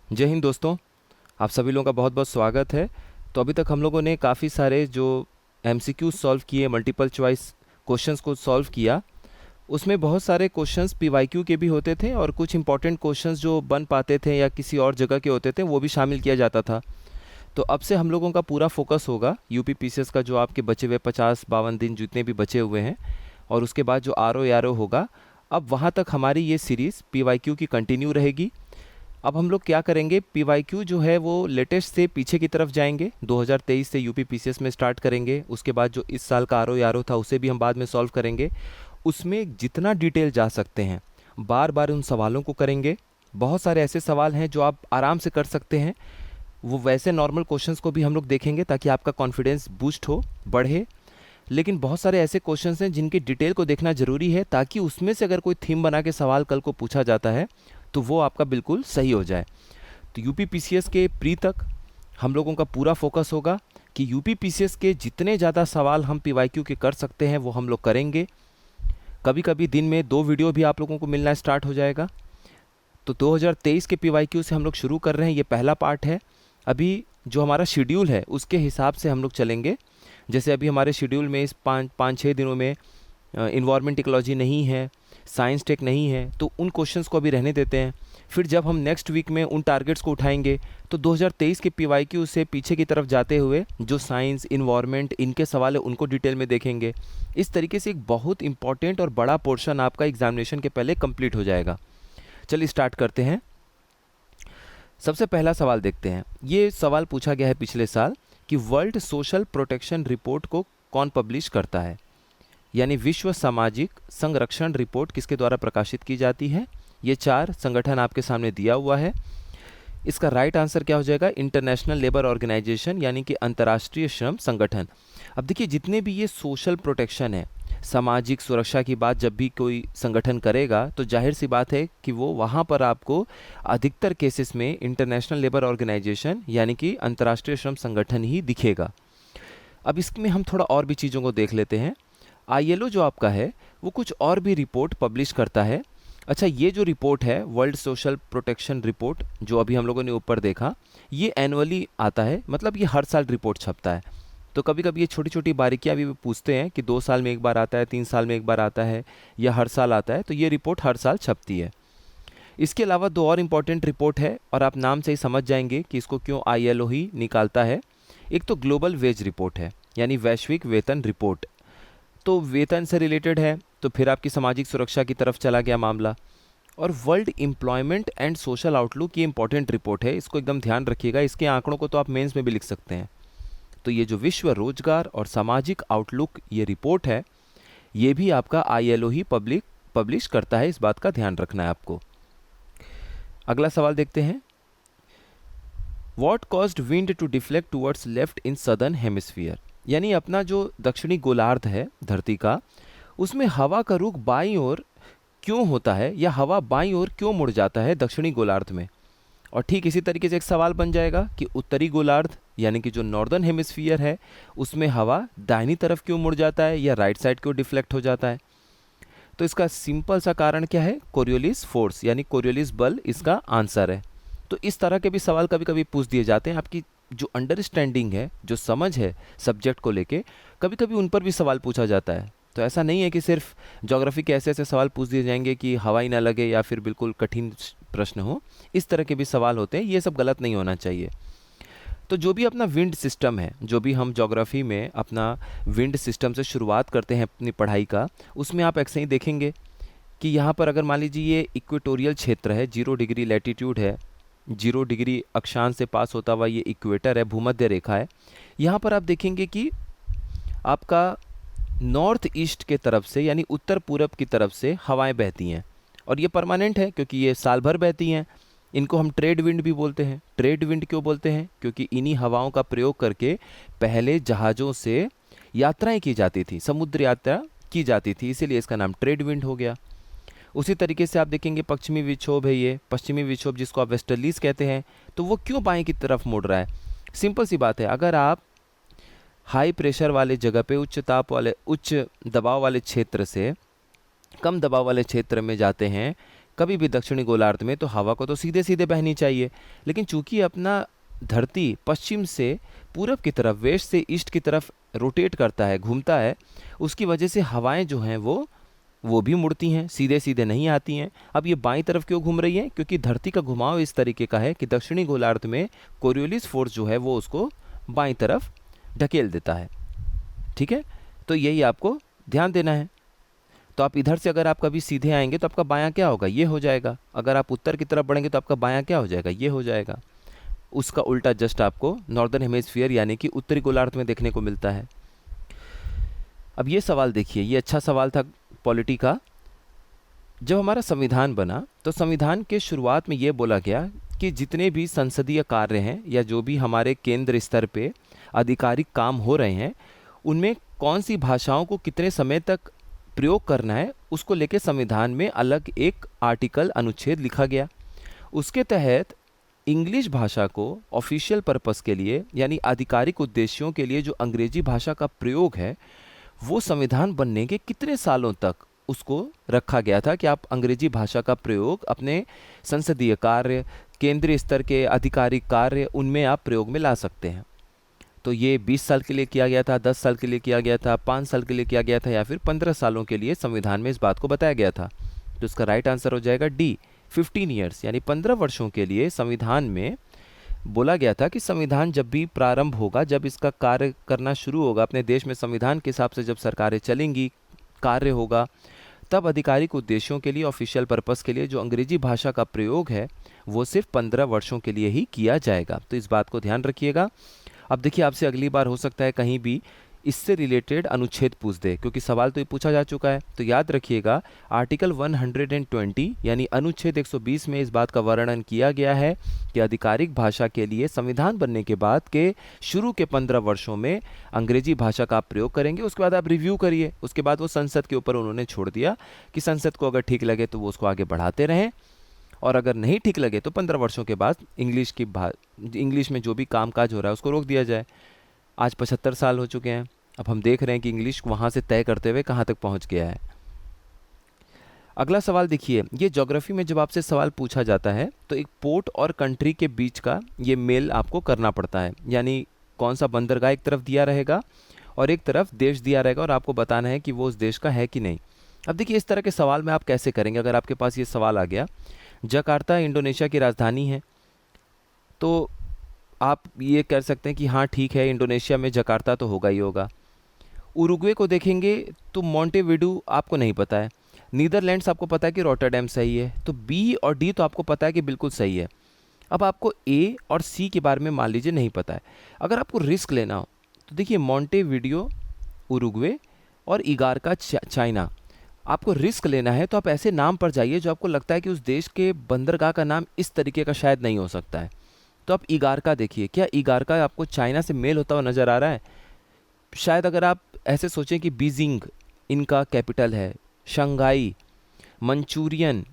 जय हिंद दोस्तों। आप सभी लोगों का बहुत बहुत स्वागत है। तो अभी तक हम लोगों ने काफ़ी सारे जो एमसीक्यू सॉल्व किए, मल्टीपल चॉइस क्वेश्चंस को सॉल्व किया। उसमें बहुत सारे क्वेश्चंस पीवाईक्यू के भी होते थे और कुछ इंपॉर्टेंट क्वेश्चंस जो बन पाते थे या किसी और जगह के होते थे वो भी शामिल किया जाता था। तो अब से हम लोगों का पूरा फोकस होगा यूपी पीसीएस का, जो आपके बचे हुए 50-52 दिन जितने भी बचे हुए हैं, और उसके बाद जो आर ओ आर ओ होगा। अब वहाँ तक हमारी ये सीरीज़ पीवाईक्यू की कंटिन्यू रहेगी। अब हम लोग क्या करेंगे, पीवाईक्यू जो है वो लेटेस्ट से पीछे की तरफ जाएंगे। 2023 से यूपी पीसीएस में स्टार्ट करेंगे। उसके बाद जो इस साल का आर ओ था उसे भी हम बाद में सॉल्व करेंगे। उसमें जितना डिटेल जा सकते हैं बार बार उन सवालों को करेंगे। बहुत सारे ऐसे सवाल हैं जो आप आराम से कर सकते हैं। वो वैसे नॉर्मल क्वेश्चंस को भी हम लोग देखेंगे ताकि आपका कॉन्फिडेंस बूस्ट हो, बढ़े। लेकिन बहुत सारे ऐसे क्वेश्चंस हैं जिनकी डिटेल को देखना ज़रूरी है ताकि उसमें से अगर कोई थीम बना के सवाल कल को पूछा जाता है तो वो आपका बिल्कुल सही हो जाए। तो यूपी पीसीएस के प्री तक हम लोगों का पूरा फोकस होगा कि यूपी पीसीएस के जितने ज़्यादा सवाल हम पीवाईक्यू के कर सकते हैं वो हम लोग करेंगे। कभी कभी दिन में 2 वीडियो भी आप लोगों को मिलना स्टार्ट हो जाएगा। तो 2023 के पीवाईक्यू से हम लोग शुरू कर रहे हैं, ये पहला पार्ट है। अभी जो हमारा शेड्यूल है उसके हिसाब से हम लोग चलेंगे। जैसे अभी हमारे शेड्यूल में इस 5-6 दिनों में इन्वायरमेंट इकोलॉजी नहीं है, साइंस टेक नहीं है, तो उन क्वेश्चंस को अभी रहने देते हैं। फिर जब हम नेक्स्ट वीक में उन टारगेट्स को उठाएंगे तो 2023 के पीवाईक्यू से पीछे की तरफ जाते हुए जो साइंस, इन्वायरमेंट, इनके सवाल है उनको डिटेल में देखेंगे। इस तरीके से एक बहुत इंपॉर्टेंट और बड़ा पोर्शन आपका एग्जामिनेशन के पहले कंप्लीट हो जाएगा। चलिए स्टार्ट करते हैं। सबसे पहला सवाल देखते हैं। ये सवाल पूछा गया है पिछले साल कि वर्ल्ड सोशल प्रोटेक्शन रिपोर्ट को कौन पब्लिश करता है, यानी विश्व सामाजिक संरक्षण रिपोर्ट किसके द्वारा प्रकाशित की जाती है। ये 4 संगठन आपके सामने दिया हुआ है। इसका राइट आंसर क्या हो जाएगा, इंटरनेशनल लेबर ऑर्गेनाइजेशन, यानी कि अंतर्राष्ट्रीय श्रम संगठन। अब देखिए, जितने भी ये सोशल प्रोटेक्शन है, सामाजिक सुरक्षा की बात जब भी कोई संगठन करेगा तो जाहिर सी बात है कि वो वहाँ पर आपको अधिकतर केसेस में इंटरनेशनल लेबर ऑर्गेनाइजेशन यानी कि अंतर्राष्ट्रीय श्रम संगठन ही दिखेगा। अब इसमें हम थोड़ा और भी चीज़ों को देख लेते हैं। आईएलओ जो आपका है वो कुछ और भी रिपोर्ट पब्लिश करता है। अच्छा, ये जो रिपोर्ट है वर्ल्ड सोशल प्रोटेक्शन रिपोर्ट, जो अभी हम लोगों ने ऊपर देखा, ये एनुअली आता है, मतलब ये हर साल रिपोर्ट छपता है। तो कभी कभी ये छोटी छोटी बारीकियाँ भी पूछते हैं कि 2 साल में एक बार आता है, 3 साल में एक बार आता है, या हर साल आता है। तो ये रिपोर्ट हर साल छपती है। इसके अलावा 2 और इम्पॉर्टेंट रिपोर्ट है और आप नाम से ही समझ जाएंगे कि इसको क्यों आईएलओ ही निकालता है। एक तो ग्लोबल वेज रिपोर्ट है, यानी वैश्विक वेतन रिपोर्ट। तो वेतन से रिलेटेड है, तो फिर आपकी सामाजिक सुरक्षा की तरफ चला गया मामला। और world employment and social outlook, ये इंपॉर्टेंट रिपोर्ट है, इसको एकदम ध्यान रखिएगा। इसके आंकड़ों को तो आप मेंस में भी लिख सकते हैं। तो ये जो विश्व रोजगार और सामाजिक आउटलुक ये रिपोर्ट है, ये भी आपका आईएलओ ही पब्लिश करता है। इस बात का ध्यान रखना है आपको। अगला सवाल देखते हैं। What caused wind to deflect towards left in southern hemisphere, यानी अपना जो दक्षिणी गोलार्ध है धरती का, उसमें हवा का रुख बाईं ओर क्यों होता है, या हवा बाईं ओर क्यों मुड़ जाता है दक्षिणी गोलार्ध में। और ठीक इसी तरीके से एक सवाल बन जाएगा कि उत्तरी गोलार्ध यानी कि जो नॉर्दर्न हेमिस्फीयर है उसमें हवा दाहिनी तरफ क्यों मुड़ जाता है या राइट साइड क्यों डिफ्लेक्ट हो जाता है। तो इसका सिंपल सा कारण क्या है, कोरियोलिस फोर्स, यानी कोरियोलिस बल इसका आंसर है। तो इस तरह के भी सवाल कभी कभी पूछ दिए जाते हैं। आपकी जो अंडरस्टैंडिंग है, जो समझ है सब्जेक्ट को लेके, कभी कभी उन पर भी सवाल पूछा जाता है। तो ऐसा नहीं है कि सिर्फ ज्योग्राफी के ऐसे ऐसे सवाल पूछ दिए जाएंगे कि हवा ही ना लगे या फिर बिल्कुल कठिन प्रश्न हो। इस तरह के भी सवाल होते हैं, ये सब गलत नहीं होना चाहिए। तो जो भी अपना विंड सिस्टम है, जो भी हम ज्योग्राफी में अपना विंड सिस्टम से शुरुआत करते हैं अपनी पढ़ाई का, उसमें आप ऐसे ही देखेंगे कि यहाँ पर अगर मान लीजिए ये इक्वेटोरियल क्षेत्र है, 0 डिग्री लैटिट्यूड है, 0 डिग्री अक्षांश से पास होता हुआ ये इक्वेटर है, भूमध्य रेखा है। यहाँ पर आप देखेंगे कि आपका नॉर्थ ईस्ट के तरफ से यानी उत्तर पूरब की तरफ से हवाएं बहती हैं, और ये परमानेंट है क्योंकि ये साल भर बहती हैं। इनको हम ट्रेड विंड भी बोलते हैं। ट्रेड विंड क्यों बोलते हैं, क्योंकि इन्हीं हवाओं का प्रयोग करके पहले जहाज़ों से यात्राएं की जाती थी, समुद्र यात्रा की जाती थी, इसीलिए इसका नाम ट्रेड विंड हो गया। उसी तरीके से आप देखेंगे पश्चिमी विक्षोभ है, ये पश्चिमी विक्षोभ जिसको आप वेस्टर्लीज कहते हैं, तो वो क्यों बाएं की तरफ मुड़ रहा है। सिंपल सी बात है, अगर आप हाई प्रेशर वाले जगह पे उच्च दबाव वाले क्षेत्र से कम दबाव वाले क्षेत्र में जाते हैं कभी भी दक्षिणी गोलार्ध में तो हवा को तो सीधे सीधे बहनी चाहिए, लेकिन चूंकि अपना धरती पश्चिम से पूरब की तरफ, वेस्ट से ईस्ट की तरफ रोटेट करता है, घूमता है, उसकी वजह से हवाएं जो हैं वो भी मुड़ती हैं, सीधे सीधे नहीं आती हैं। अब ये बाईं तरफ क्यों घूम रही हैं? क्योंकि धरती का घुमाव इस तरीके का है कि दक्षिणी गोलार्ध में कोरियोलिस फोर्स जो है वो उसको बाईं तरफ ढकेल देता है। ठीक है, तो यही आपको ध्यान देना है। तो आप इधर से अगर आप कभी सीधे आएंगे तो आपका बायां क्या होगा? ये हो जाएगा। अगर आप उत्तर की तरफ बढ़ेंगे तो आपका बायां क्या हो जाएगा? ये हो जाएगा। उसका उल्टा जस्ट आपको नॉर्दर्न हेमिस्फीयर यानी कि उत्तरी गोलार्ध में देखने को मिलता है। अब ये सवाल देखिए, ये अच्छा सवाल था पॉलिटी का। जब हमारा संविधान बना तो संविधान के शुरुआत में ये बोला गया कि जितने भी संसदीय कार्य हैं या जो भी हमारे केंद्र स्तर पे आधिकारिक काम हो रहे हैं, उनमें कौन सी भाषाओं को कितने समय तक प्रयोग करना है, उसको लेके संविधान में अलग एक आर्टिकल, अनुच्छेद लिखा गया। उसके तहत इंग्लिश भाषा को ऑफिशियल पर्पस के लिए यानी आधिकारिक उद्देश्यों के लिए जो अंग्रेजी भाषा का प्रयोग है, वो संविधान बनने के कितने सालों तक उसको रखा गया था कि आप अंग्रेजी भाषा का प्रयोग अपने संसदीय कार्य, केंद्रीय स्तर के आधिकारिक कार्य, उनमें आप प्रयोग में ला सकते हैं। तो ये 20 साल के लिए किया गया था, 10 साल के लिए किया गया था, 5 साल के लिए किया गया था, या फिर 15 सालों के लिए संविधान में इस बात को बताया गया था। तो इसका राइट आंसर हो जाएगा डी, 15 ईयर्स, यानी 15 वर्षों के लिए संविधान में बोला गया था कि संविधान जब भी प्रारंभ होगा, जब इसका कार्य करना शुरू होगा अपने देश में, संविधान के हिसाब से जब सरकारें चलेंगी, कार्य होगा, तब आधिकारिक उद्देश्यों के लिए, ऑफिशियल पर्पस के लिए जो अंग्रेजी भाषा का प्रयोग है वो सिर्फ 15 वर्षों के लिए ही किया जाएगा। तो इस बात को ध्यान रखिएगा। अब देखिए, आपसे अगली बार हो सकता है कहीं भी इससे रिलेटेड अनुच्छेद पूछ दे, क्योंकि सवाल तो ये पूछा जा चुका है। तो याद रखिएगा, आर्टिकल 120 यानी अनुच्छेद 120 में इस बात का वर्णन किया गया है कि आधिकारिक भाषा के लिए संविधान बनने के बाद के शुरू के 15 वर्षों में अंग्रेजी भाषा का आप प्रयोग करेंगे। उसके बाद आप रिव्यू करिए। उसके बाद वो संसद के ऊपर उन्होंने छोड़ दिया कि संसद को अगर ठीक लगे तो वो उसको आगे बढ़ाते रहें, और अगर नहीं ठीक लगे तो 15 वर्षों के बाद इंग्लिश में जो भी कामकाज हो रहा है उसको रोक दिया जाए। आज 75 साल हो चुके हैं, अब हम देख रहे हैं कि इंग्लिश वहाँ से तय करते हुए कहाँ तक पहुँच गया है। अगला सवाल देखिए, ये ज्योग्राफी में जब आपसे सवाल पूछा जाता है तो एक पोर्ट और कंट्री के बीच का ये मेल आपको करना पड़ता है, यानी कौन सा बंदरगाह एक तरफ दिया रहेगा और एक तरफ देश दिया रहेगा, और आपको बताना है कि वो उस देश का है कि नहीं। अब देखिए, इस तरह के सवाल में आप कैसे करेंगे? अगर आपके पास ये सवाल आ गया, जकार्ता इंडोनेशिया की राजधानी है, तो आप ये कह सकते हैं कि हाँ ठीक है, इंडोनेशिया में जकार्ता तो होगा ही होगा। उरुग्वे को देखेंगे तो मोंटेविडू आपको नहीं पता है। नीदरलैंड्स आपको पता है कि रॉटरडैम सही है। तो बी और डी तो आपको पता है कि बिल्कुल सही है। अब आपको ए और सी के बारे में मान लीजिए नहीं पता है। अगर आपको रिस्क लेना हो तो देखिए, मोंटेविडियो उरुग्वे और इगारका चाइना, आपको रिस्क लेना है तो आप ऐसे नाम पर जाइए जो आपको लगता है कि उस देश के बंदरगाह का नाम इस तरीके का शायद नहीं हो सकता है। तो आप इगारका देखिए, क्या इगारका आपको चाइना से मेल होता हुआ नज़र आ रहा है? शायद अगर आप ऐसे सोचें कि बीजिंग इनका कैपिटल है, शंघाई मंचूरियन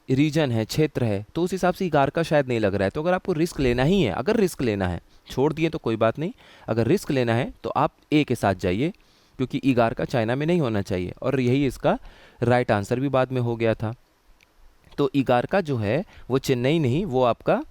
रीजन है, क्षेत्र है, तो उस हिसाब से इगारका शायद नहीं लग रहा है। तो अगर आपको रिस्क लेना ही है, अगर रिस्क लेना है, छोड़ दिए तो कोई बात नहीं, अगर रिस्क लेना है तो आप ए के साथ जाइए, क्योंकि इगारका चाइना में नहीं होना चाहिए, और यही इसका राइट आंसर भी बाद में हो गया था। तो इगारका जो है वो चेन्नई नहीं, वो आपका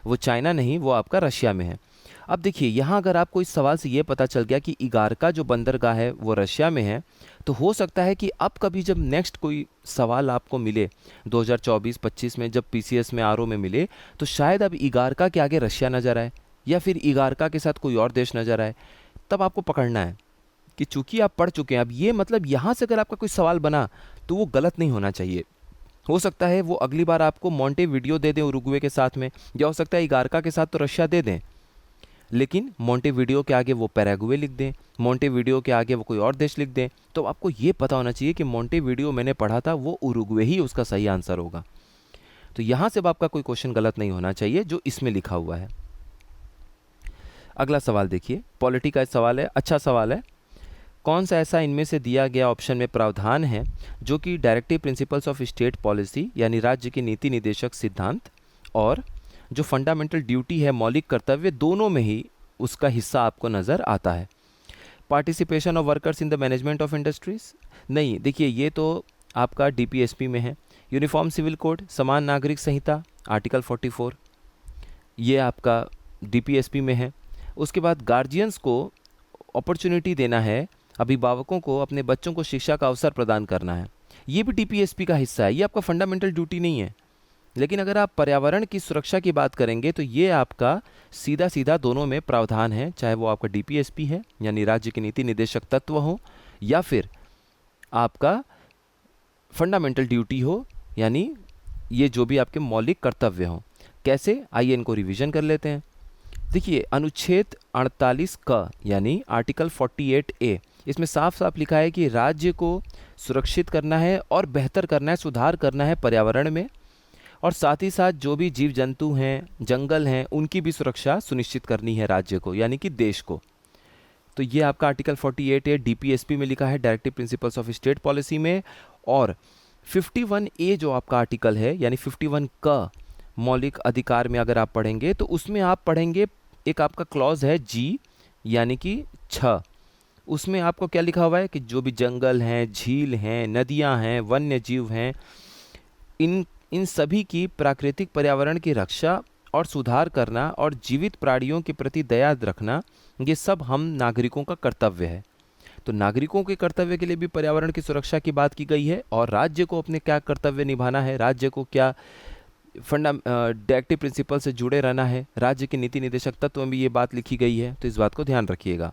वो चाइना नहीं, वो आपका रशिया में है। अब देखिए, यहाँ अगर आपको इस सवाल से ये पता चल गया कि इगारका जो बंदरगाह है वो रशिया में है, तो हो सकता है कि अब कभी जब नेक्स्ट कोई सवाल आपको मिले 2024-25 में, जब पीसीएस में, आरओ में मिले, तो शायद अब इगारका के आगे रशिया नज़र आए या फिर इगारका के साथ कोई और देश नज़र आए। तब आपको पकड़ना है कि चूंकि आप पढ़ चुके हैं, अब ये मतलब यहाँ से अगर आपका कोई सवाल बना तो वो गलत नहीं होना चाहिए। हो सकता है वो अगली बार आपको मोंटेविडियो दे दें उरुग्वे के साथ में, या हो सकता है इगारका के साथ तो रशिया दे दें, लेकिन मोंटेविडियो के आगे वो पैराग्वे लिख दें, मोंटेविडियो के आगे वो कोई और देश लिख दें। तो आपको ये पता होना चाहिए कि मोंटेविडियो मैंने पढ़ा था वो उरुग्वे ही उसका सही आंसर होगा। तो यहाँ से आपका कोई क्वेश्चन गलत नहीं होना चाहिए जो इसमें लिखा हुआ है। अगला सवाल देखिए, पॉलिटी का सवाल है, अच्छा सवाल है। कौन सा ऐसा इनमें से दिया गया ऑप्शन में प्रावधान है जो कि directive principles of state policy यानी राज्य की नीति निदेशक सिद्धांत और जो फंडामेंटल ड्यूटी है, मौलिक कर्तव्य, दोनों में ही उसका हिस्सा आपको नज़र आता है? Participation of workers in the management of industries नहीं, देखिए ये तो आपका डीपीएसपी में है, यूनिफॉर्म सिविल कोड, समान नागरिक संहिता, आर्टिकल 44, ये आपका डीपीएसपी में है। उसके बाद गार्जियंस को अपॉर्चुनिटी देना है, अभिभावकों को अपने बच्चों को शिक्षा का अवसर प्रदान करना है, ये भी डीपीएसपी का हिस्सा है। ये आपका फंडामेंटल ड्यूटी नहीं है, लेकिन अगर आप पर्यावरण की सुरक्षा की बात करेंगे तो ये आपका सीधा सीधा दोनों में प्रावधान है, चाहे वो आपका डीपीएसपी है यानी राज्य के नीति निदेशक तत्व हो, या फिर आपका फंडामेंटल ड्यूटी हो यानी ये जो भी आपके मौलिक कर्तव्य हों। कैसे, आइए इनको रिवीजन कर लेते हैं। देखिए, अनुच्छेद 48 का यानी आर्टिकल 48A, इसमें साफ साफ लिखा है कि राज्य को सुरक्षित करना है और बेहतर करना है, सुधार करना है पर्यावरण में, और साथ ही साथ जो भी जीव जंतु हैं, जंगल हैं, उनकी भी सुरक्षा सुनिश्चित करनी है राज्य को यानी कि देश को। तो ये आपका आर्टिकल 48A डीपीएसपी में लिखा है, directive principles of state policy में। और 51A जो आपका आर्टिकल है यानी 51 का मौलिक अधिकार में अगर आप पढ़ेंगे तो उसमें आप पढ़ेंगे एक आपका क्लॉज है जी यानी कि 6, उसमें आपको क्या लिखा हुआ है कि जो भी जंगल हैं, झील हैं, नदियां हैं, वन्य जीव हैं, इन सभी की प्राकृतिक पर्यावरण की रक्षा और सुधार करना और जीवित प्राणियों के प्रति दया रखना, ये सब हम नागरिकों का कर्तव्य है। तो नागरिकों के कर्तव्य के लिए भी पर्यावरण की सुरक्षा की बात की गई है, और राज्य को अपने क्या कर्तव्य निभाना है, राज्य को क्या डायरेक्टिव प्रिंसिपल से जुड़े रहना है, राज्य के नीति निदेशक तत्व में भी ये बात लिखी गई है। तो इस बात को ध्यान रखिएगा।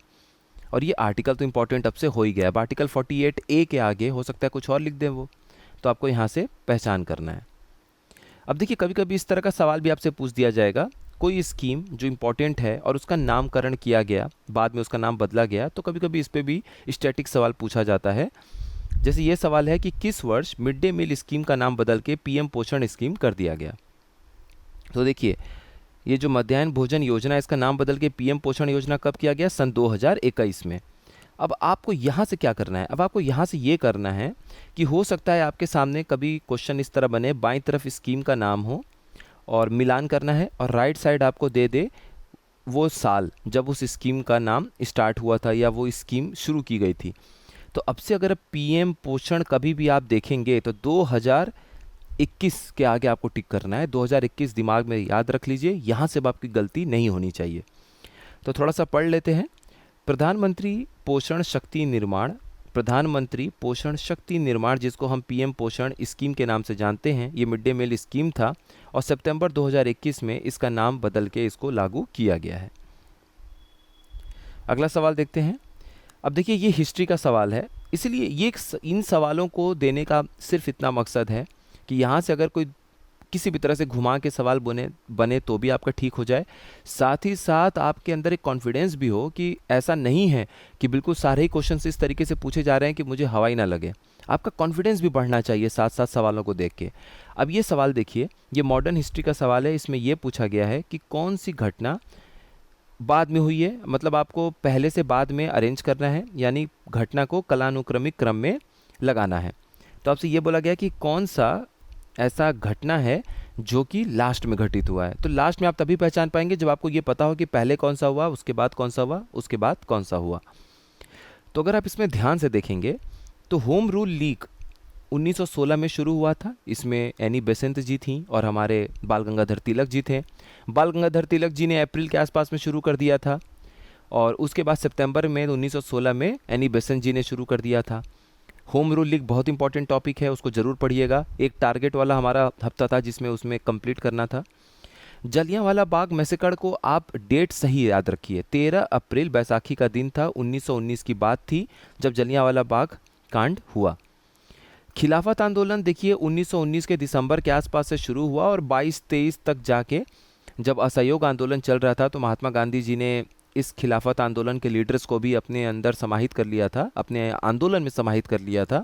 और ये आर्टिकल तो इंपॉर्टेंट अब से हो ही गया। अब आर्टिकल 48A के आगे हो सकता है कुछ और लिख दें वो, तो आपको यहाँ से पहचान करना है। अब देखिए, कभी कभी इस तरह का सवाल भी आपसे पूछ दिया जाएगा, कोई स्कीम जो इम्पोर्टेंट है और उसका नामकरण किया गया, बाद में उसका नाम बदला गया, तो कभी कभी इस पर भी स्टैटिक सवाल पूछा जाता है। जैसे ये सवाल है कि किस वर्ष मिड डे मील स्कीम का नाम बदल के पीएम पोषण स्कीम कर दिया गया। तो देखिए, ये जो मध्याह्न भोजन योजना है, इसका नाम बदल के पीएम पोषण योजना कब किया गया? सन 2021 में। अब आपको यहाँ से क्या करना है? अब आपको यहाँ से ये करना है कि हो सकता है आपके सामने कभी क्वेश्चन इस तरह बने, बाईं तरफ स्कीम का नाम हो और मिलान करना है, और राइट साइड आपको दे दे वो साल जब उस स्कीम का नाम स्टार्ट हुआ था या वो स्कीम शुरू की गई थी। तो अब से अगर पीएम पोषण कभी भी आप देखेंगे तो 2021 के आगे आपको टिक करना है। 2021 दिमाग में याद रख लीजिए, यहाँ से अब आपकी गलती नहीं होनी चाहिए। तो थोड़ा सा पढ़ लेते हैं। प्रधानमंत्री पोषण शक्ति निर्माण, प्रधानमंत्री पोषण शक्ति निर्माण, जिसको हम पीएम पोषण स्कीम के नाम से जानते हैं, ये मिड डे मील स्कीम था और सितंबर 2021 में इसका नाम बदल के इसको लागू किया गया है। अगला सवाल देखते हैं। अब देखिए, ये हिस्ट्री का सवाल है, इसलिए ये इन सवालों को देने का सिर्फ इतना मकसद है कि यहाँ से अगर कोई किसी भी तरह से घुमा के सवाल बने तो भी आपका ठीक हो जाए। साथ ही साथ आपके अंदर एक कॉन्फिडेंस भी हो कि ऐसा नहीं है कि बिल्कुल सारे ही क्वेश्चन इस तरीके से पूछे जा रहे हैं कि मुझे हवा ही ना लगे। आपका कॉन्फिडेंस भी बढ़ना चाहिए साथ साथ सवालों को देख के। अब ये सवाल देखिए, ये मॉडर्न हिस्ट्री का सवाल है। इसमें ये पूछा गया है कि कौन सी घटना बाद में हुई है, मतलब आपको पहले से बाद में अरेंज करना है, यानी घटना को कालानुक्रमिक क्रम में लगाना है। तो आपसे ये बोला गया कि कौन सा ऐसा घटना है जो कि लास्ट में घटित हुआ है। तो लास्ट में आप तभी पहचान पाएंगे जब आपको ये पता हो कि पहले कौन सा हुआ, उसके बाद कौन सा हुआ, उसके बाद कौन सा हुआ। तो अगर आप इसमें ध्यान से देखेंगे तो होम रूल लीग 1916 में शुरू हुआ था। इसमें एनी बेसेंट जी थी और हमारे बाल गंगाधर तिलक जी थे। बाल गंगाधर तिलक जी ने अप्रैल के आसपास में शुरू कर दिया था, और उसके बाद सितंबर में 1916 में एनी बेसेंट जी ने शुरू कर दिया था। होम रूल लीग बहुत इंपॉर्टेंट टॉपिक है, उसको ज़रूर पढ़िएगा। एक टारगेट वाला हमारा हफ्ता था जिसमें उसमें कंप्लीट करना था। जलियांवाला बाग मैसेकर को आप डेट सही याद रखिए, 13 अप्रैल बैसाखी का दिन था, 1919 की बात थी जब जलियांवाला बाग कांड हुआ। खिलाफत आंदोलन देखिए 1919 के दिसंबर के आसपास से शुरू हुआ और 22-23 तक जाके जब असहयोग आंदोलन चल रहा था तो महात्मा गांधी जी ने इस खिलाफत आंदोलन के लीडर्स को भी अपने अंदर समाहित कर लिया था, अपने आंदोलन में समाहित कर लिया था।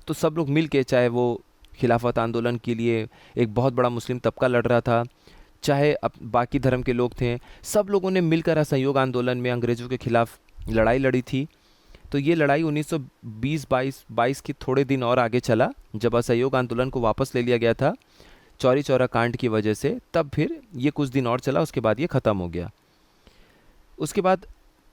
तो सब लोग मिल के, चाहे वो खिलाफत आंदोलन के लिए एक बहुत बड़ा मुस्लिम तबका लड़ रहा था, चाहे बाकी धर्म के लोग थे, सब लोगों ने मिलकर असहयोग आंदोलन में अंग्रेज़ों के खिलाफ लड़ाई लड़ी थी। तो ये लड़ाई 1920-22 की थोड़े दिन और आगे चला, जब असहयोग आंदोलन को वापस ले लिया गया था चौरी चौरा कांड की वजह से, तब फिर ये कुछ दिन और चला, उसके बाद ये ख़त्म हो गया। उसके बाद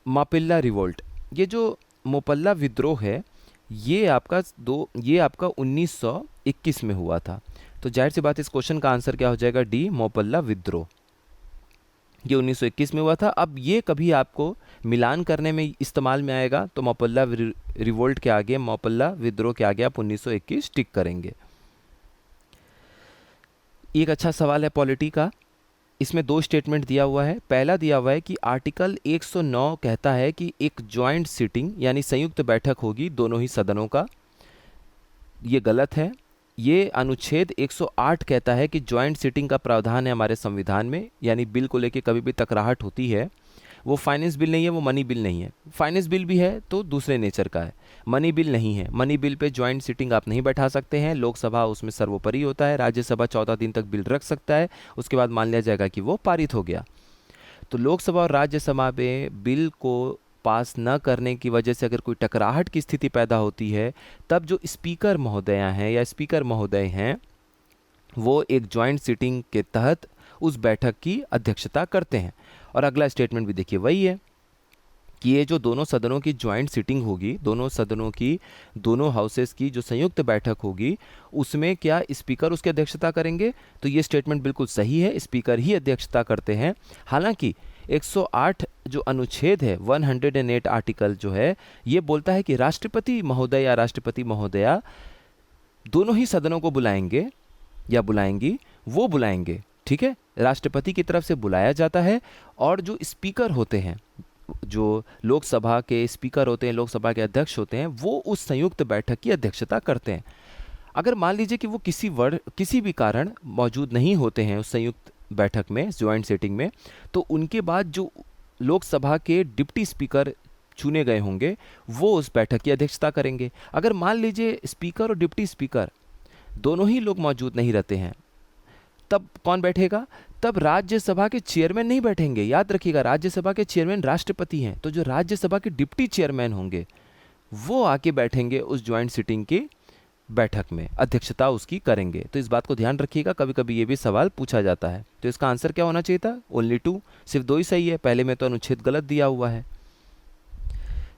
मापिल्ला रिवोल्ट, ये जो मोपल्ला विद्रोह है, ये आपका 1900 1921 में हुआ था। तो जाहिर सी बात इस क्वेश्चन का आंसर क्या हो जाएगा, डी, मोपल्ला विद्रोह। ये 1921 में हुआ था। अब ये कभी आपको मिलान करने में इस्तेमाल में आएगा, तो मोपल्ला रिवोल्ट के आगे, मोपल्ला विद्रोह के आगे आप 1921 टिक करेंगे। एक अच्छा सवाल है पॉलिटी का, इसमें दो स्टेटमेंट दिया हुआ है। पहला दिया हुआ है कि आर्टिकल 109 कहता है कि एक जॉइंट सिटिंग यानी संयुक्त बैठक होगी दोनों ही सदनों का। ये गलत है। ये अनुच्छेद 108 कहता है कि जॉइंट सिटिंग का प्रावधान है हमारे संविधान में, यानी बिल को लेके कभी भी तकराहट होती है, वो फाइनेंस बिल नहीं है, वो मनी बिल नहीं है। फाइनेंस बिल भी है तो दूसरे नेचर का है, मनी बिल नहीं है। Money bill pay joint sitting आप नहीं बैठा सकते हैं, लोकसभा उसमें सर्वोपरि होता है, राज्यसभा 14 दिन तक बिल रख सकता है, उसके बाद मान लिया जाएगा कि वो पारित हो गया। तो लोकसभा और राज्यसभा में बिल को पास न करने की वजह से अगर कोई टकराहट की स्थिति पैदा होती है, तब जो स्पीकर महोदया हैं या स्पीकर महोदय हैं वो एक जॉइंट सिटिंग के तहत उस बैठक की अध्यक्षता करते हैं। और अगला स्टेटमेंट भी देखिए वही है कि ये जो दोनों सदनों की जॉइंट सिटिंग होगी, दोनों सदनों की, दोनों हाउसेस की जो संयुक्त बैठक होगी, उसमें क्या स्पीकर उसकी अध्यक्षता करेंगे? तो ये स्टेटमेंट बिल्कुल सही है, स्पीकर ही अध्यक्षता करते हैं। हालांकि 108 जो अनुच्छेद है, 108 आर्टिकल जो है, ये बोलता है कि राष्ट्रपति महोदय या राष्ट्रपति महोदया दोनों ही सदनों को बुलाएंगे या बुलाएंगी, वो बुलाएंगे, ठीक है, राष्ट्रपति की तरफ से बुलाया जाता है। और जो स्पीकर होते हैं, जो लोकसभा के स्पीकर होते हैं, लोकसभा के अध्यक्ष होते हैं, वो उस संयुक्त बैठक की अध्यक्षता करते हैं। अगर मान लीजिए कि वो किसी भी कारण मौजूद नहीं होते हैं उस संयुक्त बैठक में, ज्वाइंट सिटिंग में, तो उनके बाद जो लोकसभा के डिप्टी स्पीकर चुने गए होंगे वो उस बैठक की अध्यक्षता करेंगे। अगर मान लीजिए स्पीकर और डिप्टी स्पीकर दोनों ही लोग मौजूद नहीं रहते हैं, तब कौन बैठेगा? तब राज्यसभा के चेयरमैन नहीं बैठेंगे। याद रखिएगा, राज्यसभा के चेयरमैन राष्ट्रपति हैं, तो जो राज्यसभा के डिप्टी चेयरमैन होंगे वो आके बैठेंगे उस ज्वाइंट सिटिंग की बैठक में, अध्यक्षता उसकी करेंगे। तो इस बात को ध्यान रखिएगा, कभी कभी ये भी सवाल पूछा जाता है। तो इसका आंसर क्या होना चाहिए था? ओनली 2, सिर्फ 2 ही सही है। पहले में तो अनुच्छेद गलत दिया हुआ है।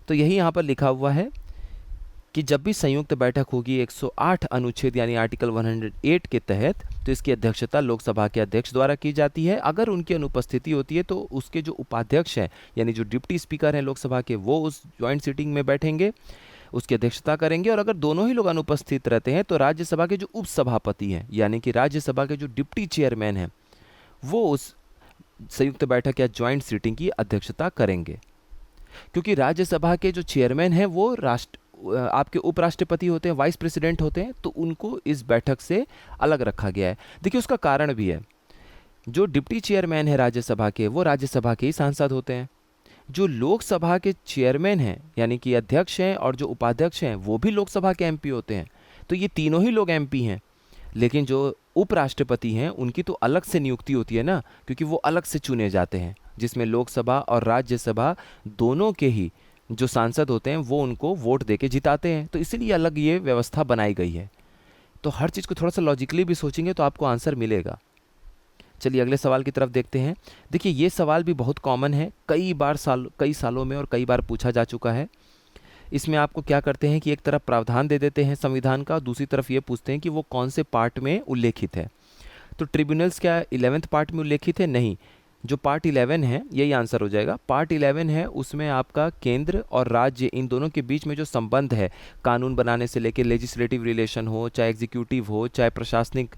तो यही यहाँ पर लिखा हुआ है कि जब भी संयुक्त बैठक होगी 108 अनुच्छेद यानी आर्टिकल 108 के तहत, तो इसकी अध्यक्षता लोकसभा के अध्यक्ष द्वारा की जाती है। अगर उनकी अनुपस्थिति होती है तो उसके जो उपाध्यक्ष हैं यानी जो डिप्टी स्पीकर हैं लोकसभा के, वो उस ज्वाइंट सिटिंग में बैठेंगे, उसकी अध्यक्षता करेंगे। और अगर दोनों ही लोग अनुपस्थित रहते हैं तो राज्यसभा के जो उपसभापति हैं यानी कि राज्यसभा के जो डिप्टी चेयरमैन हैं वो उस संयुक्त बैठक या ज्वाइंट सिटिंग की अध्यक्षता करेंगे। क्योंकि राज्यसभा के जो चेयरमैन हैं वो आपके उपराष्ट्रपति होते हैं, वाइस प्रेसिडेंट होते हैं, तो उनको इस बैठक से अलग रखा गया है। देखिए उसका कारण भी है, जो डिप्टी चेयरमैन है राज्यसभा के वो राज्यसभा के ही सांसद होते हैं। जो लोकसभा के चेयरमैन हैं यानी कि अध्यक्ष हैं और जो उपाध्यक्ष हैं वो भी लोकसभा के एमपी होते हैं। तो ये तीनों ही लोग एमपी हैं। लेकिन जो उपराष्ट्रपति हैं उनकी तो अलग से नियुक्ति होती है ना, क्योंकि वो अलग से चुने जाते हैं, जिसमें लोकसभा और राज्यसभा दोनों के ही जो सांसद होते हैं वो उनको वोट देके जिताते हैं। तो इसीलिए अलग ये व्यवस्था बनाई गई है। तो हर चीज़ को थोड़ा सा लॉजिकली भी सोचेंगे तो आपको आंसर मिलेगा। चलिए अगले सवाल की तरफ देखते हैं। देखिए ये सवाल भी बहुत कॉमन है, कई सालों में और कई बार पूछा जा चुका है। इसमें आपको क्या करते हैं कि एक तरफ प्रावधान दे देते हैं संविधान का, दूसरी तरफ ये पूछते हैं कि वो कौन से पार्ट में उल्लेखित है। तो ट्रिब्यूनल्स क्या 11th पार्ट में उल्लेखित है? नहीं, जो पार्ट 11 है यही आंसर हो जाएगा। पार्ट 11 है, उसमें आपका केंद्र और राज्य इन दोनों के बीच में जो संबंध है, कानून बनाने से लेकर लेजिस्लेटिव रिलेशन हो, चाहे एग्जीक्यूटिव हो, चाहे प्रशासनिक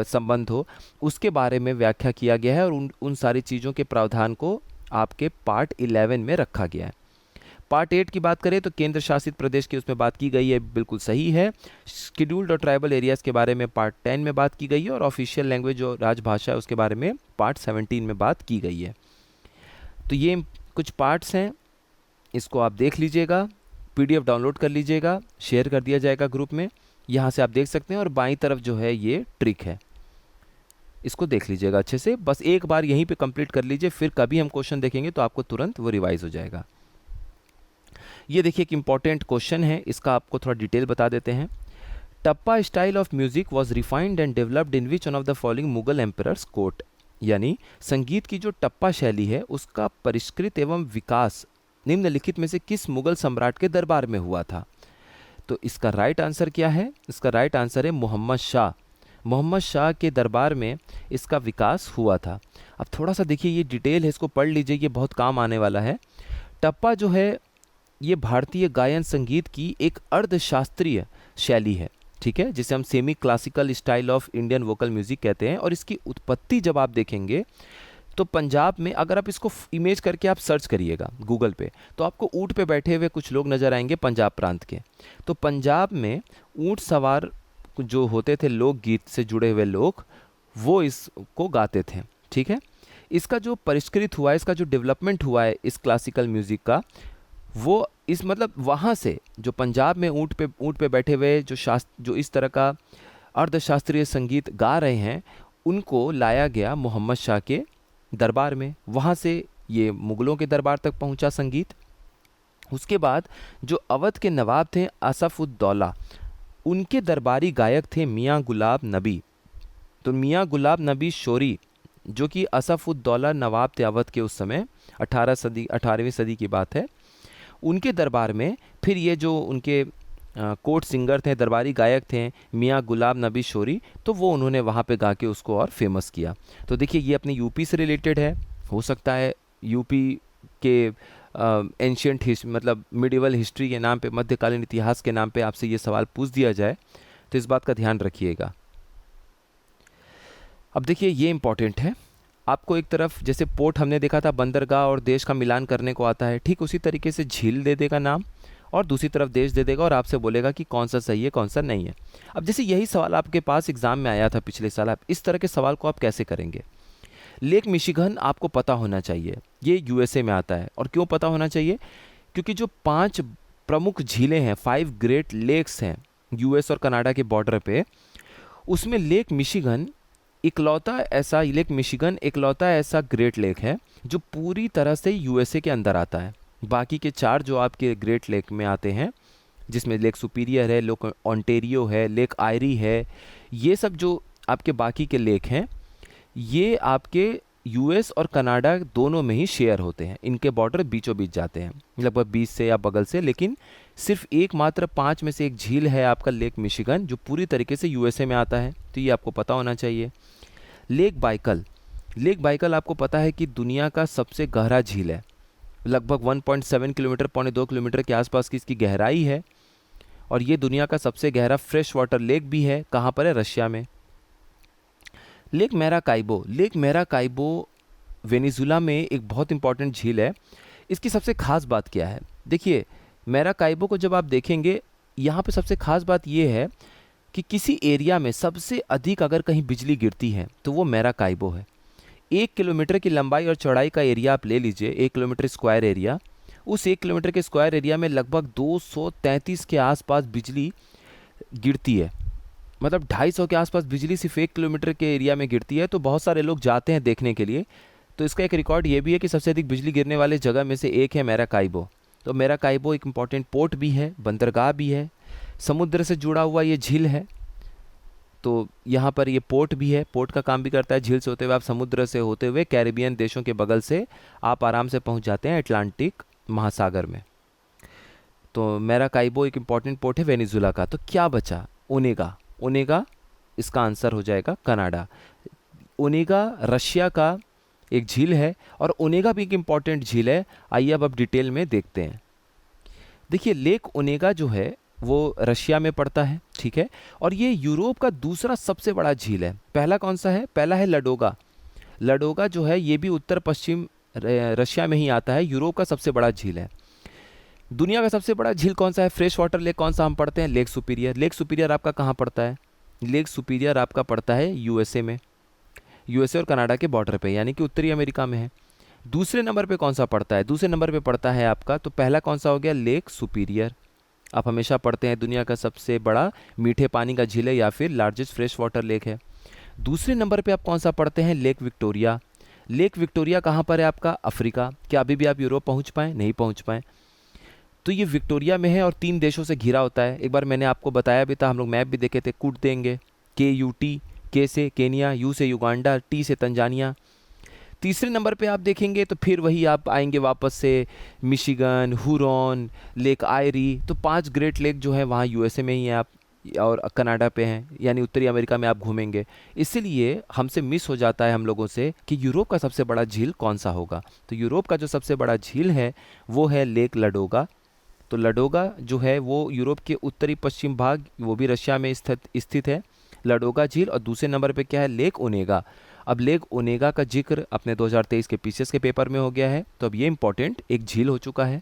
संबंध हो, उसके बारे में व्याख्या किया गया है। और उन सारी चीज़ों के प्रावधान को आपके पार्ट 11 में रखा गया है। पार्ट 8 की बात करें तो केंद्र शासित प्रदेश की उसमें बात की गई है, बिल्कुल सही है। शेड्यूल्ड और ट्राइबल एरियाज़ के बारे में पार्ट 10 में बात की गई है। और ऑफिशियल लैंग्वेज जो राजभाषा है उसके बारे में पार्ट 17 में बात की गई है। तो ये कुछ पार्ट्स हैं, इसको आप देख लीजिएगा, PDF डाउनलोड कर लीजिएगा, शेयर कर दिया जाएगा ग्रुप में, यहाँ से आप देख सकते हैं। और बाईं तरफ जो है ये ट्रिक है, इसको देख लीजिएगा अच्छे से। बस एक बार यहीं पे कंप्लीट कर लीजिए, फिर कभी हम क्वेश्चन देखेंगे तो आपको तुरंत वो रिवाइज हो जाएगा। ये देखिए एक इंपॉर्टेंट क्वेश्चन है, इसका आपको थोड़ा डिटेल बता देते हैं। Tappa style of music was refined and developed in which one of the following Mughal emperors court. यानी संगीत की जो टप्पा शैली है उसका परिष्कृत एवं विकास निम्नलिखित में से किस मुगल सम्राट के दरबार में हुआ था? तो इसका राइट आंसर क्या है? इसका राइट आंसर है मोहम्मद शाह। मोहम्मद शाह के दरबार में इसका विकास हुआ था। अब थोड़ा सा देखिए, ये डिटेल है, इसको पढ़ लीजिए, ये बहुत काम आने वाला है। टप्पा जो है ये भारतीय गायन संगीत की एक अर्धशास्त्रीय शैली है, ठीक है, जिसे हम semi classical style of Indian vocal music कहते हैं। और इसकी उत्पत्ति जब आप देखेंगे तो पंजाब में, अगर आप इसको इमेज करके आप सर्च करिएगा गूगल पे, तो आपको ऊँट पे बैठे हुए कुछ लोग नज़र आएंगे पंजाब प्रांत के। तो पंजाब में ऊँट सवार जो होते थे लोकगीत से जुड़े हुए लोग, वो इसको गाते थे, ठीक है। इसका जो परिष्कृत हुआ है, इसका जो डेवलपमेंट हुआ है इस क्लासिकल म्यूज़िक का, वो इस मतलब वहाँ से जो पंजाब में ऊँट पे बैठे हुए जो इस तरह का अर्धशास्त्रीय संगीत गा रहे हैं, उनको लाया गया मोहम्मद शाह के दरबार में। वहाँ से ये मुग़लों के दरबार तक पहुँचा संगीत। उसके बाद जो अवध के नवाब थे आसफ़-उद-दौला, उनके दरबारी गायक थे मियाँ गुलाब नबी। तो मियाँ गुलाब नबी शोरी, जो कि आसफ़-उद-दौला नवाब थे अवध के उस समय, 18वीं सदी की बात है, उनके दरबार में फिर ये जो उनके कोर्ट सिंगर थे, दरबारी गायक थे मियाँ गुलाब नबी शोरी, तो वो उन्होंने वहाँ पे गा के उसको और फेमस किया। तो देखिए, ये अपने यूपी से रिलेटेड है। हो सकता है यूपी के एंशियंट मतलब मिडिवल हिस्ट्री के नाम पे, मध्यकालीन इतिहास के नाम पे आपसे ये सवाल पूछ दिया जाए, तो इस बात का ध्यान रखिएगा। अब देखिए, ये इम्पॉर्टेंट है। आपको एक तरफ जैसे पोर्ट हमने देखा था बंदरगाह और देश का मिलान करने को आता है, ठीक उसी तरीके से झील दे देगा नाम और दूसरी तरफ देश दे देगा और आपसे बोलेगा कि कौन सा सही है कौन सा नहीं है। अब जैसे यही सवाल आपके पास एग्ज़ाम में आया था पिछले साल, आप इस तरह के सवाल को आप कैसे करेंगे? लेक मिशिगन आपको पता होना चाहिए, ये यूएसए में आता है। और क्यों पता होना चाहिए? क्योंकि जो 5 प्रमुख झीलें हैं, 5 ग्रेट लेक्स हैं यूएस और कनाडा के बॉर्डर पे, उसमें लेक मिशिगन इकलौता ऐसा ग्रेट लेक है जो पूरी तरह से यूएसए के अंदर आता है। बाकी के 4 जो आपके ग्रेट लेक में आते हैं, जिसमें लेक सुपीरियर है, लेक ओंटारियो है, लेक आयरी है, ये सब जो आपके बाकी के लेक हैं, ये आपके यूएस और कनाडा दोनों में ही शेयर होते हैं। इनके बॉर्डर बीचों बीच जाते हैं, लगभग 20 से या बगल से। लेकिन सिर्फ एकमात्र 5 में से एक झील है आपका लेक मिशिगन, जो पूरी तरीके से यूएसए में आता है। तो ये आपको पता होना चाहिए। लेक बाइकल आपको पता है कि दुनिया का सबसे गहरा झील है। लगभग 1.7 किलोमीटर, 2.25 किलोमीटर के आसपास की इसकी गहराई है। और ये दुनिया का सबसे गहरा फ्रेश वाटर लेक भी है। कहाँ पर है? रशिया में। लेक मैराकाइबो वेनेजुला में एक बहुत इंपॉर्टेंट झील है। इसकी सबसे ख़ास बात क्या है? देखिए, मैराकाइबो को जब आप देखेंगे, यहाँ पे सबसे ख़ास बात ये है कि किसी एरिया में सबसे अधिक अगर कहीं बिजली गिरती है तो वो मैराकाइबो है। 1 किलोमीटर की लंबाई और चौड़ाई का एरिया आप ले लीजिए, 1 किलोमीटर स्क्वायर एरिया। उस 1 किलोमीटर के स्क्वायर एरिया में लगभग 233 के आसपास बिजली गिरती है। मतलब 250 के आसपास बिजली सिर्फ 1 किलोमीटर के एरिया में गिरती है। तो बहुत सारे लोग जाते हैं देखने के लिए। तो इसका एक रिकॉर्ड ये भी है कि सबसे अधिक बिजली गिरने वाले जगह में से एक है मैराकाइबो। तो मैराकाइबो एक इम्पॉर्टेंट पोर्ट भी है, बंदरगाह भी है, समुद्र से जुड़ा हुआ ये झील है। तो यहाँ पर ये पोर्ट भी है, पोर्ट का काम भी करता है। झील से होते हुए आप समुद्र से होते हुए कैरिबियन देशों के बगल से आप आराम से पहुँच जाते हैं अटलांटिक महासागर में। तो मैराकाइबो एक इम्पॉर्टेंट पोर्ट है वेनेजुला का। तो क्या बचा? ओनेगा इसका आंसर हो जाएगा कनाडा। ओनेगा रशिया का एक झील है और ओनेगा भी एक इम्पॉर्टेंट झील है। आइए अब डिटेल में देखते हैं। देखिए, लेक ओनेगा जो है वो रशिया में पड़ता है, ठीक है। और ये यूरोप का दूसरा सबसे बड़ा झील है। पहला कौन सा है? पहला है लडोगा जो है ये भी उत्तर पश्चिम रशिया में ही आता है। यूरोप का सबसे बड़ा झील है। दुनिया का सबसे बड़ा झील कौन सा है? फ्रेश वाटर लेक कौन सा हम पढ़ते हैं? Lake superior. लेक सुपीरियर आपका कहाँ पड़ता है? लेक सुपीरियर आपका पड़ता है यूएसए में, यूएसए और कनाडा के बॉर्डर पे, यानी कि उत्तरी अमेरिका में है। दूसरे नंबर पे कौन सा पड़ता है? दूसरे नंबर पे पड़ता है आपका, तो पहला कौन सा हो गया? Lake superior. आप हमेशा पढ़ते हैं दुनिया का सबसे बड़ा मीठे पानी का झील है या फिर लार्जेस्ट फ्रेश वाटर लेक है। दूसरे नंबर पे आप कौन सा पढ़ते हैं? Lake Victoria. लेक विक्टोरिया कहाँ पर है आपका? अफ्रीका। क्या अभी भी आप यूरोप पहुँच पाएँ? नहीं पहुँच पाएँ। तो ये विक्टोरिया में है और 3 देशों से घिरा होता है। एक बार मैंने आपको बताया भी था, हम लोग मैप भी देखे थे, कूट देंगे। KUT, के से केनिया, यू से युगांडा, टी से तंजानिया। तीसरे नंबर पे आप देखेंगे तो फिर वही आप आएंगे वापस से, मिशिगन, हुरॉन, लेक आयरी। तो 5 ग्रेट लेक जो है वहाँ यूएसए में ही है, आप और कनाडा पे हैं, यानी उत्तरी अमेरिका में आप घूमेंगे। इसीलिए हमसे मिस हो जाता है हम लोगों से कि यूरोप का सबसे बड़ा झील कौन सा होगा। तो यूरोप का जो सबसे बड़ा झील है वो है लेक लडोगा। तो लडोगा जो है वो यूरोप के उत्तरी पश्चिम भाग, वो भी रशिया में स्थित है, लडोगा झील। और दूसरे नंबर पे क्या है, लेक ओनेगा। अब लेक ओनेगा का जिक्र अपने 2023 के पीसीएस के पेपर में हो गया है, तो अब ये इंपॉर्टेंट एक झील हो चुका है,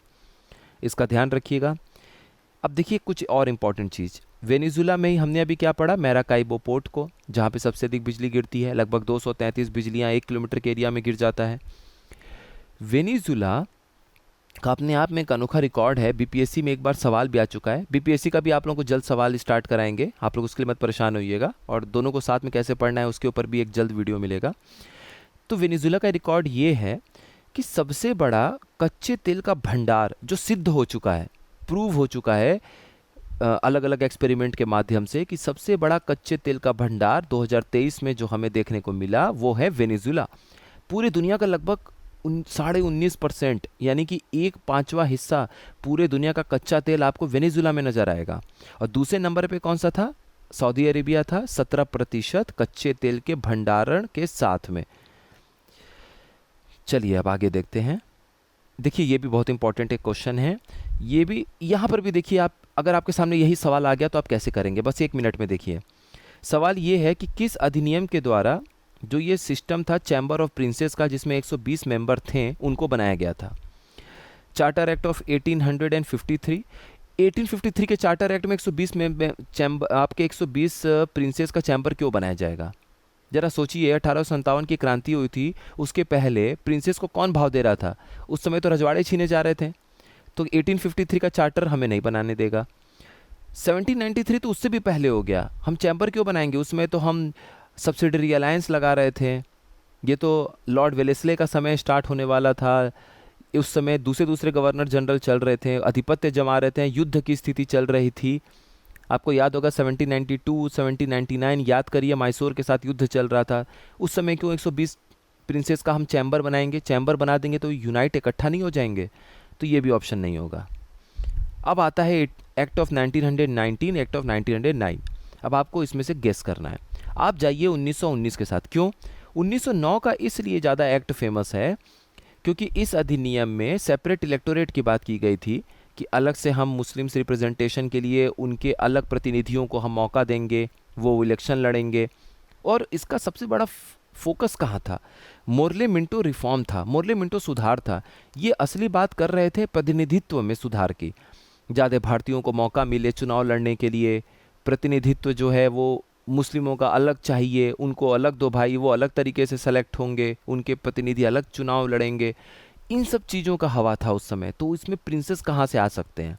इसका ध्यान रखिएगा। अब देखिए कुछ और इम्पॉर्टेंट चीज़, वेनेजुला में ही हमने अभी क्या पढ़ा, मैराकाइबो पोर्ट को, जहाँ पे सबसे अधिक बिजली गिरती है, लगभग 233 बिजलियाँ 1 किलोमीटर के एरिया में गिर जाता है। वेनेजुला का अपने आप में एक अनोखा रिकॉर्ड है। बीपीएससी में एक बार सवाल भी आ चुका है, बीपीएससी का भी आप लोगों को जल्द सवाल स्टार्ट कराएंगे, आप लोग उसके लिए मत परेशान होइएगा, और दोनों को साथ में कैसे पढ़ना है उसके ऊपर भी एक जल्द वीडियो मिलेगा। तो वेनेजुला का रिकॉर्ड ये है कि सबसे बड़ा कच्चे तेल का भंडार जो सिद्ध हो चुका है, प्रूव हो चुका है अलग अलग एक्सपेरिमेंट के माध्यम से, कि सबसे बड़ा कच्चे तेल का भंडार 2023 में जो हमें देखने को मिला वो है वेनेजुला। पूरी दुनिया का लगभग 19.5%, यानी कि 1/5 हिस्सा पूरे दुनिया का कच्चा तेल आपको वेनेजुला में नजर आएगा। और दूसरे नंबर पे कौन सा था, सऊदी अरेबिया था, 17% कच्चे तेल के भंडारण के साथ में। चलिए अब आगे देखते हैं। देखिए ये भी बहुत इंपॉर्टेंट एक क्वेश्चन है, ये भी यहाँ पर भी देखिए, आप अगर आपके सामने यही सवाल आ गया तो आप कैसे करेंगे, बस 1 मिनट में देखिए। सवाल ये है कि किस अधिनियम के द्वारा जो ये सिस्टम था चैम्बर ऑफ प्रिंसेस का, जिसमें 120 मेंबर थे, उनको बनाया गया था। Charter act of 1853। 1853 के चार्टर एक्ट में 120 चैम्बर, आपके 120 प्रिंसेस का चैम्बर क्यों बनाया जाएगा? जरा सोचिए, 1857 की क्रांति हुई थी, उसके पहले प्रिंसेस को कौन भाव दे रहा था? उस समय तो रजवाड़े छीने जा रहे थे, तो 1853 का चार्टर हमें नहीं बनाने देगा। 1793 तो उससे भी पहले हो गया, हम चैम्बर क्यों बनाएंगे? उसमें तो हम सब्सिडरी अलायंस लगा रहे थे, ये तो लॉर्ड वेलेस्ले का समय स्टार्ट होने वाला था, उस समय दूसरे गवर्नर जनरल चल रहे थे, आधिपत्य जमा रहे थे, युद्ध की स्थिति चल रही थी। आपको याद होगा 1792, 1799 याद करिए, मैसूर के साथ युद्ध चल रहा था। उस समय क्यों 120 प्रिंसेस का हम चैम्बर बनाएंगे? चैम्बर बना देंगे तो यूनाइट, इकट्ठा नहीं हो जाएंगे? तो ये भी ऑप्शन नहीं होगा। अब आता है एक्ट ऑफ 1919, एक्ट ऑफ 1909। अब आपको इसमें से गेस करना है। आप जाइए 1919 के साथ। क्यों 1909 का इसलिए ज़्यादा एक्ट फेमस है क्योंकि इस अधिनियम में सेपरेट इलेक्टोरेट की बात की गई थी, कि अलग से हम मुस्लिम्स रिप्रेजेंटेशन के लिए उनके अलग प्रतिनिधियों को हम मौका देंगे, वो इलेक्शन लड़ेंगे। और इसका सबसे बड़ा फोकस कहाँ था? मोर्ले मिंटो रिफॉर्म था, मोर्ले मिंटो सुधार था। ये असली बात कर रहे थे प्रतिनिधित्व में सुधार की, ज़्यादा भारतीयों को मौका मिले चुनाव लड़ने के लिए, प्रतिनिधित्व जो है वो मुस्लिमों का अलग चाहिए, उनको अलग दो भाई, वो अलग तरीके से सेलेक्ट होंगे, उनके प्रतिनिधि अलग चुनाव लड़ेंगे। इन सब चीज़ों का हवा था उस समय। तो इसमें प्रिंसेस कहाँ से आ सकते हैं?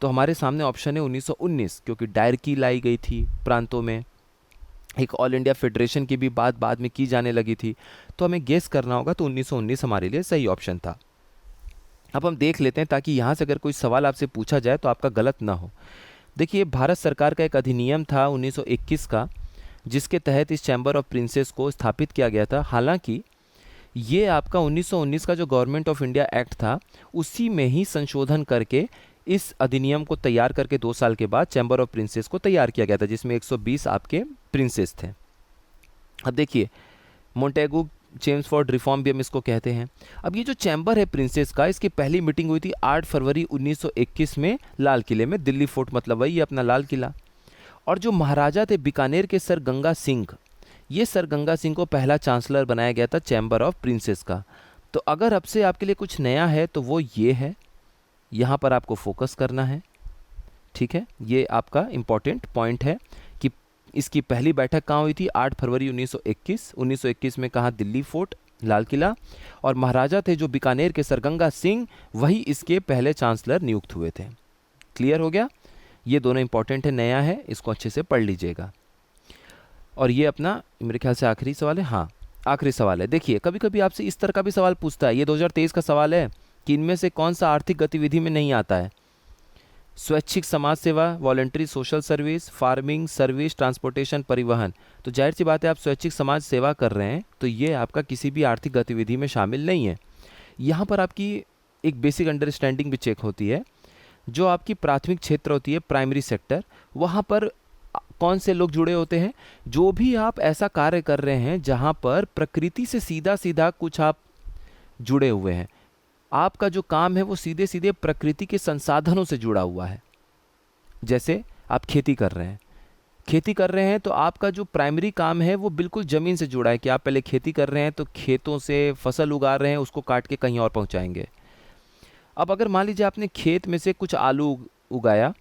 तो हमारे सामने ऑप्शन है 1919, क्योंकि डायरकी लाई गई थी प्रांतों में, एक ऑल इंडिया फेडरेशन की भी बात बाद में की जाने लगी थी। तो हमें गेस करना होगा, तो 1919 हमारे लिए सही ऑप्शन था। अब हम देख लेते हैं, ताकि यहाँ से अगर कोई सवाल आपसे पूछा जाए तो आपका गलत ना हो। देखिए भारत सरकार का एक अधिनियम था 1921 का, जिसके तहत इस चैम्बर ऑफ प्रिंसेस को स्थापित किया गया था। हालांकि ये आपका 1919 का जो गवर्नमेंट ऑफ इंडिया एक्ट था, उसी में ही संशोधन करके इस अधिनियम को तैयार करके 2 साल के बाद चैम्बर ऑफ प्रिंसेस को तैयार किया गया था, जिसमें 120 आपके प्रिंसेस थे। अब देखिए मोंटेगू चेम्सफोर्ड रिफॉर्म भी हम इसको कहते हैं। अब ये जो चैम्बर है प्रिंसेस का, इसकी पहली मीटिंग हुई थी 8 फरवरी 1921 में लाल किले में, दिल्ली फोर्ट मतलब वही अपना लाल किला। और जो महाराजा थे बीकानेर के सर गंगा सिंह, ये सर गंगा सिंह को पहला चांसलर बनाया गया था चैम्बर ऑफ प्रिंसेस का। तो अगर अब से आपके लिए कुछ नया है तो वो ये है, यहाँ पर आपको फोकस करना है, ठीक है। ये आपका इम्पॉर्टेंट पॉइंट है कि इसकी पहली बैठक कहाँ हुई थी? 8 फरवरी 1921। 1921 में कहाँ? दिल्ली फोर्ट, लाल किला। और महाराजा थे जो बीकानेर के सर गंगा सिंह, वही इसके पहले चांसलर नियुक्त हुए थे। क्लियर हो गया? ये दोनों इंपॉर्टेंट है, नया है, इसको अच्छे से पढ़ लीजिएगा। और ये अपना मेरे ख्याल से आखिरी सवाल है। हाँ आखिरी सवाल है। देखिए कभी कभी आपसे इस तरह का भी सवाल पूछता है, ये 2023 का सवाल है कि इनमें से कौन सा आर्थिक गतिविधि में नहीं आता है? स्वैच्छिक समाज सेवा, voluntary social service, farming, service, transportation, परिवहन। तो जाहिर सी बात है, आप स्वैच्छिक समाज सेवा कर रहे हैं तो ये आपका किसी भी आर्थिक गतिविधि में शामिल नहीं है। यहाँ पर आपकी एक बेसिक अंडरस्टैंडिंग भी चेक होती है। जो आपकी प्राथमिक क्षेत्र होती है, प्राइमरी सेक्टर, वहाँ पर कौन से लोग जुड़े होते हैं? जो भी आप ऐसा कार्य कर रहे हैं जहाँ पर प्रकृति से सीधा सीधा कुछ आप जुड़े हुए हैं, आपका जो काम है वो सीधे सीधे प्रकृति के संसाधनों से जुड़ा हुआ है। जैसे आप खेती कर रहे हैं, खेती कर रहे हैं तो आपका जो प्राइमरी काम है वो बिल्कुल ज़मीन से जुड़ा है कि आप पहले खेती कर रहे हैं तो खेतों से फसल उगा रहे हैं, उसको काट के कहीं और पहुंचाएंगे। अब अगर मान लीजिए आपने खेत में से कुछ आलू उगाया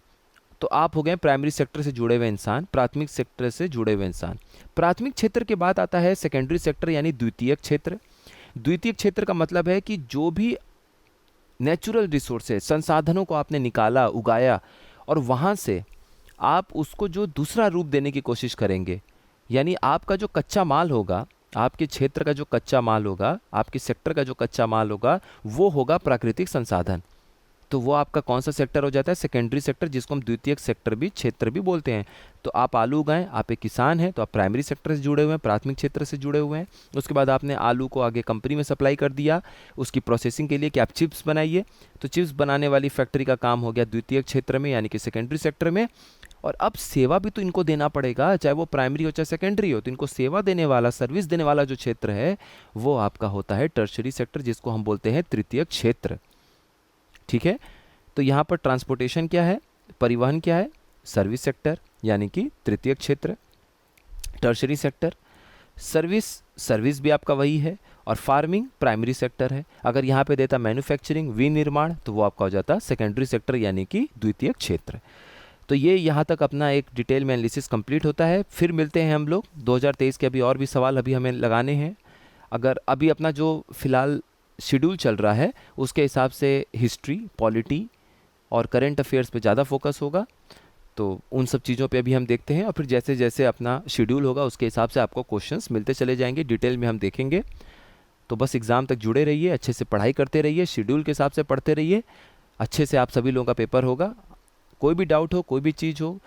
तो आप हो गए प्राइमरी सेक्टर से जुड़े हुए इंसान, प्राथमिक सेक्टर से जुड़े हुए इंसान। प्राथमिक क्षेत्र के बाद आता है सेकेंडरी सेक्टर यानी द्वितीयक क्षेत्र। द्वितीयक क्षेत्र का मतलब है कि जो भी नेचुरल रिसोर्सेज, संसाधनों को आपने निकाला, उगाया और वहाँ से आप उसको जो दूसरा रूप देने की कोशिश करेंगे, यानी आपका जो कच्चा माल होगा, आपके क्षेत्र का जो कच्चा माल होगा, आपके सेक्टर का जो कच्चा माल होगा, वो होगा प्राकृतिक संसाधन। तो वो आपका कौन सा सेक्टर हो जाता है? सेकेंडरी सेक्टर, जिसको हम द्वितीयक सेक्टर भी, क्षेत्र भी बोलते हैं। तो आप आलू उगाएं, आप एक किसान हैं तो आप प्राइमरी सेक्टर से जुड़े हुए हैं, प्राथमिक क्षेत्र से जुड़े हुए हैं। उसके बाद आपने आलू को आगे कंपनी में सप्लाई कर दिया उसकी प्रोसेसिंग के लिए कि आप चिप्स बनाइए, तो चिप्स बनाने वाली फैक्ट्री का काम हो गया द्वितीयक क्षेत्र में यानी कि सेकेंडरी सेक्टर में। और अब सेवा भी तो इनको देना पड़ेगा, चाहे वो प्राइमरी हो चाहे सेकेंडरी हो, तो इनको सेवा देने वाला, सर्विस देने वाला जो क्षेत्र है वो आपका होता है टर्शरी सेक्टर, जिसको हम बोलते हैं तृतीयक क्षेत्र। ठीक है, तो यहाँ पर ट्रांसपोर्टेशन क्या है, परिवहन क्या है? सर्विस सेक्टर यानी कि तृतीयक क्षेत्र। टर्शरी सेक्टर, सर्विस भी आपका वही है। और फार्मिंग प्राइमरी सेक्टर है। अगर यहाँ पे देता मैन्युफैक्चरिंग, विनिर्माण, तो वो आपका हो जाता सेकेंडरी सेक्टर यानी कि द्वितीयक क्षेत्र। तो ये यहाँ तक अपना एक डिटेल में एनालिसिस कंप्लीट होता है। फिर मिलते हैं हम लोग 2023 के अभी और भी सवाल अभी हमें लगाने हैं। अगर अभी अपना जो फिलहाल शेड्यूल चल रहा है उसके हिसाब से हिस्ट्री, पॉलिटी और करंट अफेयर्स पे ज़्यादा फोकस होगा, तो उन सब चीज़ों पे अभी हम देखते हैं। और फिर जैसे जैसे अपना शेड्यूल होगा उसके हिसाब से आपको क्वेश्चंस मिलते चले जाएंगे, डिटेल में हम देखेंगे। तो बस एग्ज़ाम तक जुड़े रहिए, अच्छे से पढ़ाई करते रहिए, शेड्यूल के हिसाब से पढ़ते रहिए, अच्छे से आप सभी लोगों का पेपर होगा। कोई भी डाउट हो, कोई भी चीज़ हो,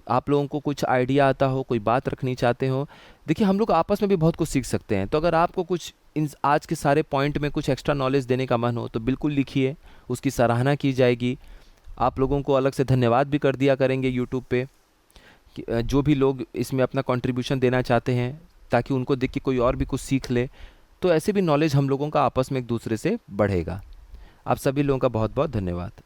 आप लोगों को कुछ आइडिया आता हो, कोई बात रखनी चाहते हो, देखिए हम लोग आपस में भी बहुत कुछ सीख सकते हैं। तो अगर आपको कुछ इन आज के सारे पॉइंट में कुछ एक्स्ट्रा नॉलेज देने का मन हो तो बिल्कुल लिखिए, उसकी सराहना की जाएगी। आप लोगों को अलग से धन्यवाद भी कर दिया करेंगे यूट्यूब पे, जो भी लोग इसमें अपना कंट्रीब्यूशन देना चाहते हैं, ताकि उनको देख के कोई और भी कुछ सीख ले। तो ऐसे भी नॉलेज हम लोगों का आपस में एक दूसरे से बढ़ेगा। आप सभी लोगों का बहुत बहुत धन्यवाद।